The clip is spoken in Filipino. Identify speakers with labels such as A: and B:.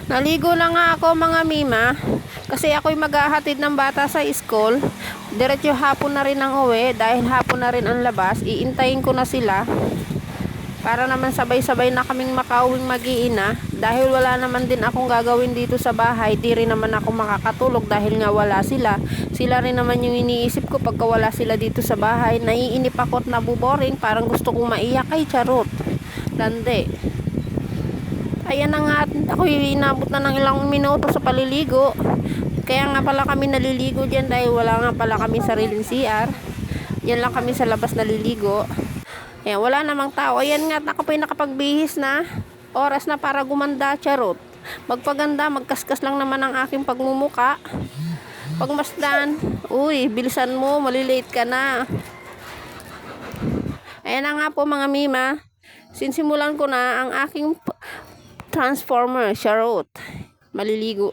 A: Naligo na nga ako mga mima. Kasi ako'y maghahatid ng bata sa school. Diretso hapon na rin ang uwi. Dahil hapon na rin ang labas. Iintayin ko na sila. Para naman sabay-sabay na kaming makauwing mag-iina. Dahil wala naman din akong gagawin dito sa bahay. Di rin naman ako makakatulog dahil nga wala sila. Sila rin naman yung iniisip ko pagka wala sila dito sa bahay. Naiinip ako at nabuboring. Parang gusto kong maiyak ay charot. Lande. Ayan na nga, ako'y inabot na ng ilang minuto sa paliligo. Kaya nga pala kami naliligo dyan dahil wala nga pala kami sariling CR. Yan lang kami sa labas naliligo. Ayan, wala namang tao. Ayan nga, ako po'y nakapagbihis na. Oras na para gumanda, charot. Magpaganda, magkaskas lang naman ang aking pagmumuka. Pagmasdan, uy, bilisan mo, malilate ka na. Ayan na nga po mga mima. Sinsimulan ko na ang aking transformer, charot. Maliligo.